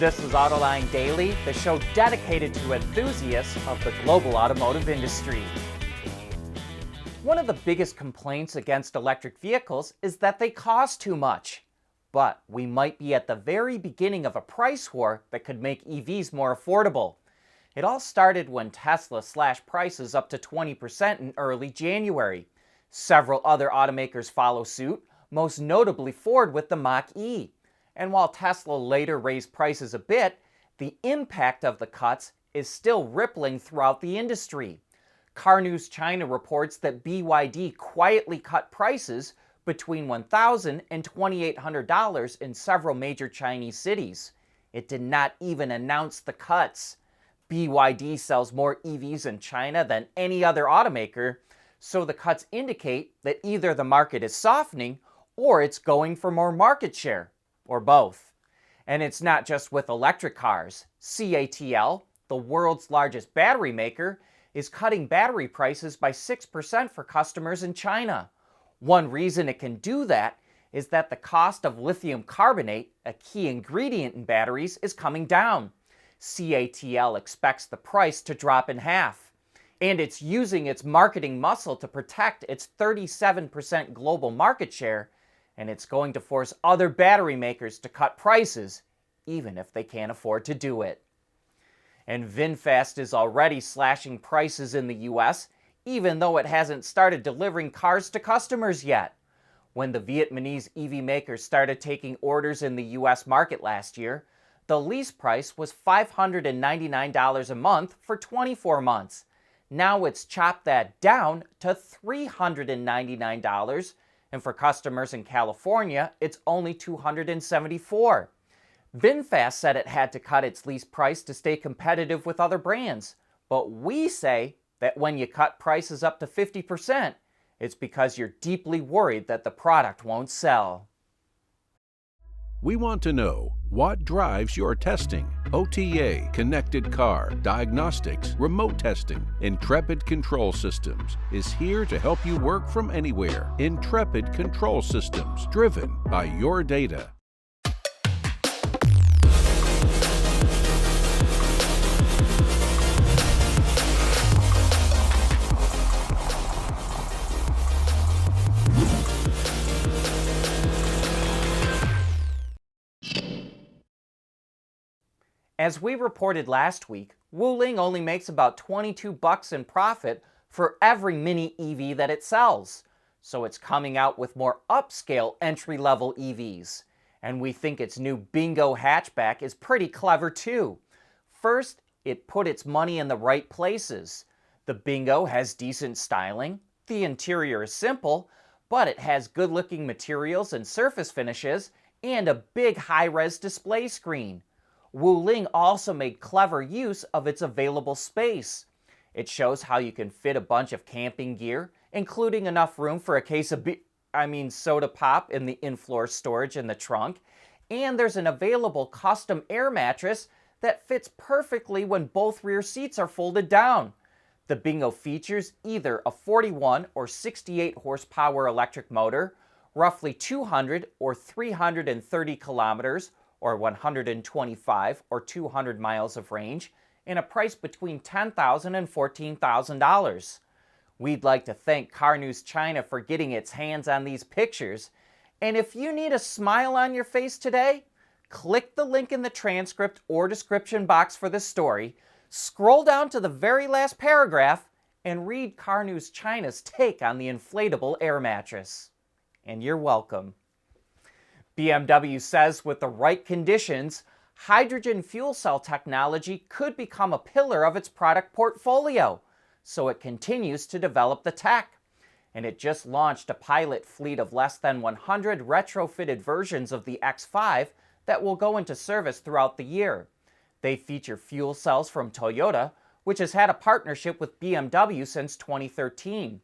This is Autoline Daily, the show dedicated to enthusiasts of the global automotive industry. One of the biggest complaints against electric vehicles is that they cost too much. But we might be at the very beginning of a price war that could make EVs more affordable. It all started when Tesla slashed prices up to 20% in early January. Several other automakers follow suit, most notably Ford with the Mach-E. And while Tesla later raised prices a bit, the impact of the cuts is still rippling throughout the industry. Car News China reports that BYD quietly cut prices between $1,000 and $2,800 in several major Chinese cities. It did not even announce the cuts. BYD sells more EVs in China than any other automaker, so the cuts indicate that either the market is softening or it's going for more market share, or both. And it's not just with electric cars. CATL, the world's largest battery maker, is cutting battery prices by 6% for customers in China. One reason it can do that is that the cost of lithium carbonate, a key ingredient in batteries, is coming down. CATL expects the price to drop in half. And it's using its marketing muscle to protect its 37% global market share, and it's going to force other battery makers to cut prices, even if they can't afford to do it. And VinFast is already slashing prices in the US, even though it hasn't started delivering cars to customers yet. When the Vietnamese EV makers started taking orders in the US market last year, the lease price was $599 a month for 24 months. Now it's chopped that down to $399, and for customers in California, it's only $274. VinFast said it had to cut its lease price to stay competitive with other brands, but we say that when you cut prices up to 50%, it's because you're deeply worried that the product won't sell. We want to know what drives your testing. OTA, connected car, diagnostics, remote testing. Intrepid Control Systems is here to help you work from anywhere. Intrepid Control Systems, driven by your data. As we reported last week, Wuling only makes about $22 in profit for every mini EV that it sells. So it's coming out with more upscale entry-level EVs. And we think its new Bingo hatchback is pretty clever too. First, it put its money in the right places. The Bingo has decent styling, the interior is simple, but it has good-looking materials and surface finishes, and a big high-res display screen. Wuling also made clever use of its available space. It shows how you can fit a bunch of camping gear, including enough room for a case of soda pop in the in-floor storage in the trunk, and there's an available custom air mattress that fits perfectly when both rear seats are folded down. The Bingo features either a 41 or 68 horsepower electric motor, roughly 200 or 330 kilometers, or 125 or 200 miles of range, and a price between $10,000 and $14,000. We'd like to thank Car News China for getting its hands on these pictures, and if you need a smile on your face today, click the link in the transcript or description box for this story, scroll down to the very last paragraph, and read Car News China's take on the inflatable air mattress. And you're welcome. BMW says with the right conditions, hydrogen fuel cell technology could become a pillar of its product portfolio, so it continues to develop the tech. And it just launched a pilot fleet of less than 100 retrofitted versions of the X5 that will go into service throughout the year. They feature fuel cells from Toyota, which has had a partnership with BMW since 2013.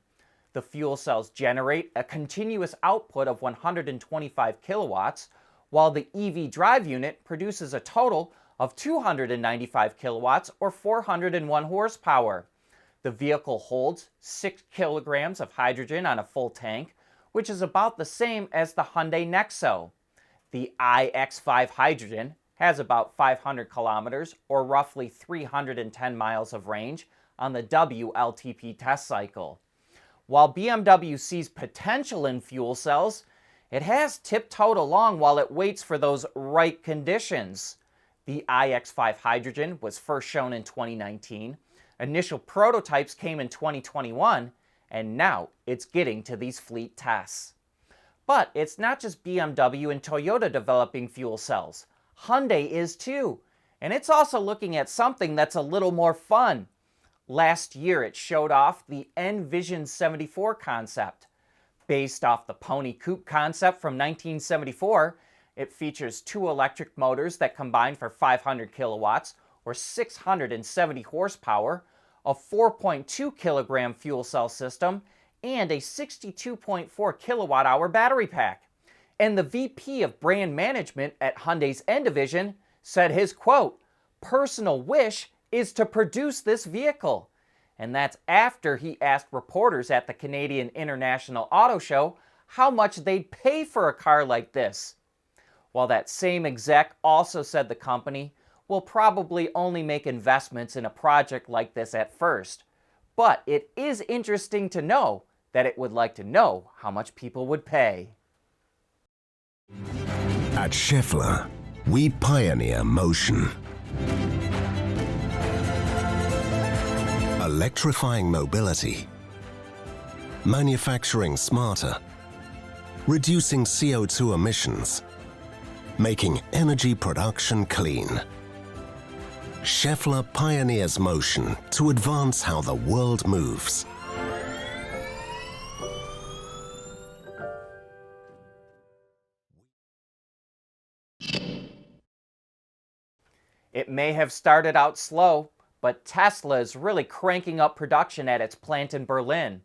The fuel cells generate a continuous output of 125 kilowatts, while the EV drive unit produces a total of 295 kilowatts or 401 horsepower. The vehicle holds 6 kilograms of hydrogen on a full tank, which is about the same as the Hyundai Nexo. The iX5 Hydrogen, has about 500 kilometers or roughly 310 miles of range on the WLTP test cycle. While BMW sees potential in fuel cells, it has tiptoed along while it waits for those right conditions. The iX5 Hydrogen was first shown in 2019, initial prototypes came in 2021, and now it's getting to these fleet tests. But it's not just BMW and Toyota developing fuel cells. Hyundai is too, and it's also looking at something that's a little more fun. Last year it showed off the Envision 74 concept. Based off the Pony Coupe concept from 1974, it features two electric motors that combine for 500 kilowatts or 670 horsepower, a 4.2 kilogram fuel cell system, and a 62.4 kilowatt hour battery pack. And the VP of brand management at Hyundai's N Division said his quote, "personal wish is to produce this vehicle." And that's after he asked reporters at the Canadian International Auto Show how much they'd pay for a car like this. While that same exec also said the company will probably only make investments in a project like this at first. But it is interesting to know that it would like to know how much people would pay. At Schaeffler, we pioneer motion. Electrifying mobility, manufacturing smarter, reducing CO2 emissions, making energy production clean. Schaeffler pioneers motion to advance how the world moves. It may have started out slow, but Tesla is really cranking up production at its plant in Berlin.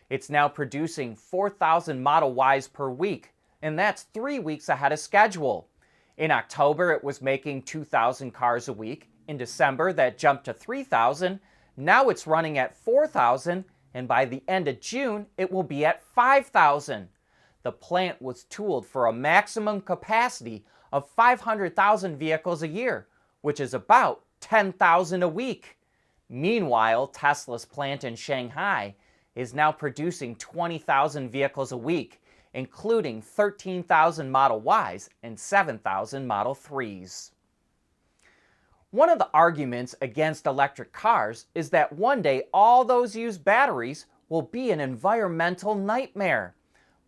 It's now producing 4,000 Model Ys per week, and that's 3 weeks ahead of schedule. In October, it was making 2,000 cars a week. In December, that jumped to 3,000. Now it's running at 4,000, and by the end of June, it will be at 5,000. The plant was tooled for a maximum capacity of 500,000 vehicles a year, which is about 10,000 a week. Meanwhile, Tesla's plant in Shanghai is now producing 20,000 vehicles a week, including 13,000 Model Ys and 7,000 Model 3s. One of the arguments against electric cars is that one day all those used batteries will be an environmental nightmare.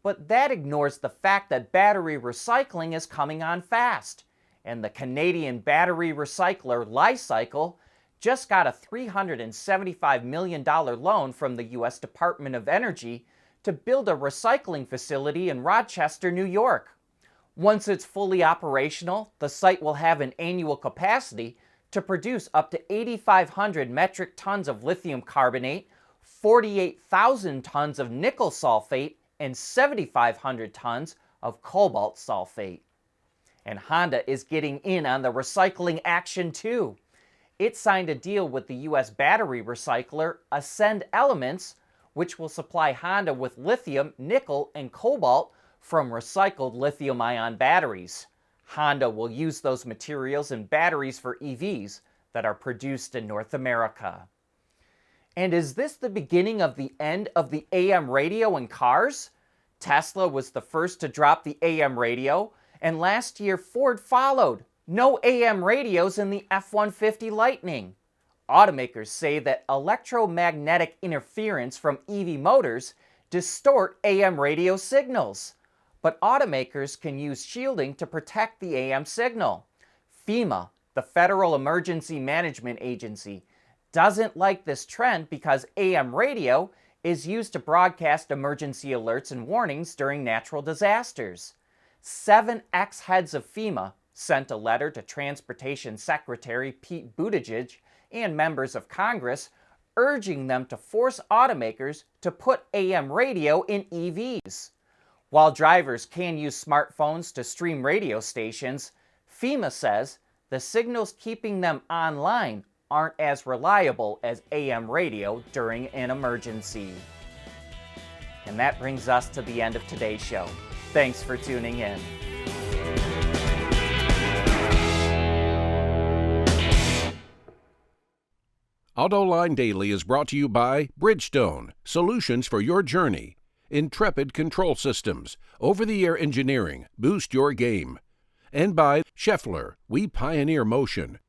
But that ignores the fact that battery recycling is coming on fast. And the Canadian battery recycler Li-Cycle just got a $375 million loan from the U.S. Department of Energy to build a recycling facility in Rochester, New York. Once it's fully operational, the site will have an annual capacity to produce up to 8,500 metric tons of lithium carbonate, 48,000 tons of nickel sulfate, and 7,500 tons of cobalt sulfate. And Honda is getting in on the recycling action too. It signed a deal with the U.S. battery recycler Ascend Elements, which will supply Honda with lithium, nickel, and cobalt from recycled lithium-ion batteries. Honda will use those materials in batteries for EVs that are produced in North America. And is this the beginning of the end of the AM radio in cars? Tesla was the first to drop the AM radio, and last year Ford followed. No AM radios in the F-150 Lightning. Automakers say that electromagnetic interference from EV motors distort AM radio signals. But automakers can use shielding to protect the AM signal. FEMA, the Federal Emergency Management Agency, doesn't like this trend because AM radio is used to broadcast emergency alerts and warnings during natural disasters. 7 ex-heads of FEMA sent a letter to Transportation Secretary Pete Buttigieg and members of Congress urging them to force automakers to put AM radio in EVs. While drivers can use smartphones to stream radio stations, FEMA says the signals keeping them online aren't as reliable as AM radio during an emergency. And that brings us to the end of today's show. Thanks for tuning in. Autoline Daily is brought to you by Bridgestone, solutions for your journey. Intrepid Control Systems, over-the-air engineering, boost your game. And by Scheffler, we pioneer motion.